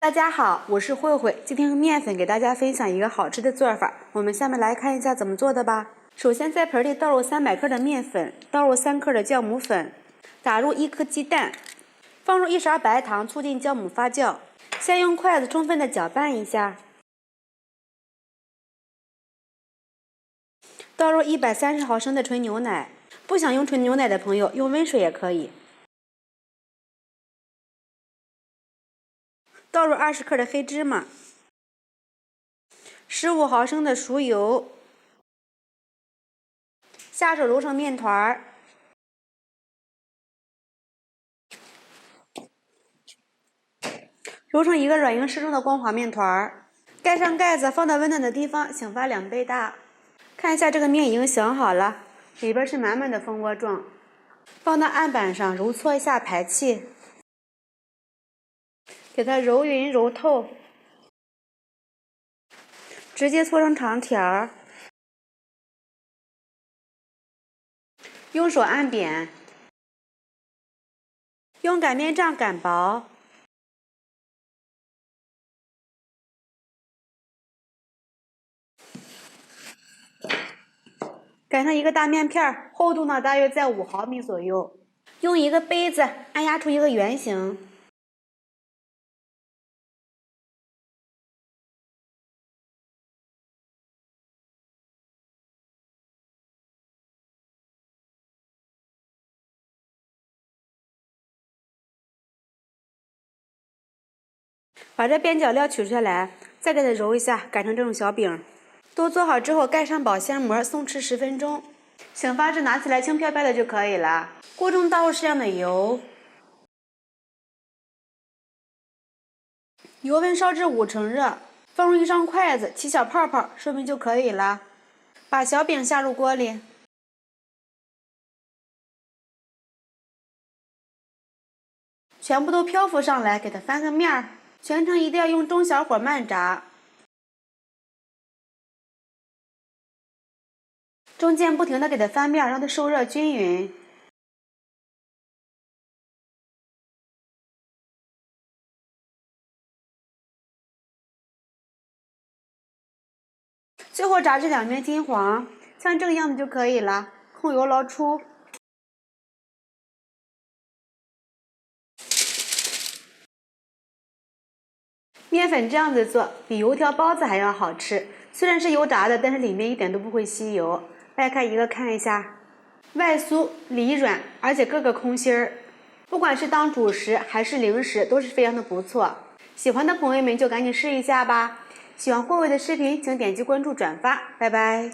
大家好，我是慧慧，今天用面粉给大家分享一个好吃的做法。我们下面来看一下怎么做的吧。首先在盆里倒入300克的面粉，倒入3克的酵母粉，打入1颗鸡蛋，放入1勺白糖，促进酵母发酵。先用筷子充分的搅拌一下，倒入130毫升的纯牛奶，不想用纯牛奶的朋友用温水也可以。倒入20克的黑芝麻，15毫升的熟油，下手揉成面团，揉成一个软硬适中的光滑面团。盖上盖子，放到温暖的地方，醒发2倍大。看一下这个面已经醒好了，里边是满满的蜂窝状。放到案板上揉搓一下排气，给它揉匀揉透，直接搓成长条，用手按扁，用擀面杖擀薄，擀成一个大面片，厚度呢大约在5毫米左右。用一个杯子按压出一个圆形，把这边角料取出来，再给它揉一下，擀成这种小饼。都做好之后，盖上保鲜膜，松弛10分钟。醒发至拿起来轻飘飘的就可以了。锅中倒入适量的油，油温烧至5成热，放入1双筷子，起小泡泡，说明就可以了。把小饼下入锅里，全部都漂浮上来，给它翻个面儿。全程一定要用中小火慢炸，中间不停的给它翻面，让它受热均匀。最后炸至两面金黄，像这个样子就可以了。控油捞出。面粉这样子做，比油条包子还要好吃。虽然是油炸的，但是里面一点都不会吸油。掰开一个看一下，外酥里软，而且个个空心儿。不管是当主食还是零食，都是非常的不错。喜欢的朋友们就赶紧试一下吧。喜欢慧慧的视频，请点击关注转发，拜拜。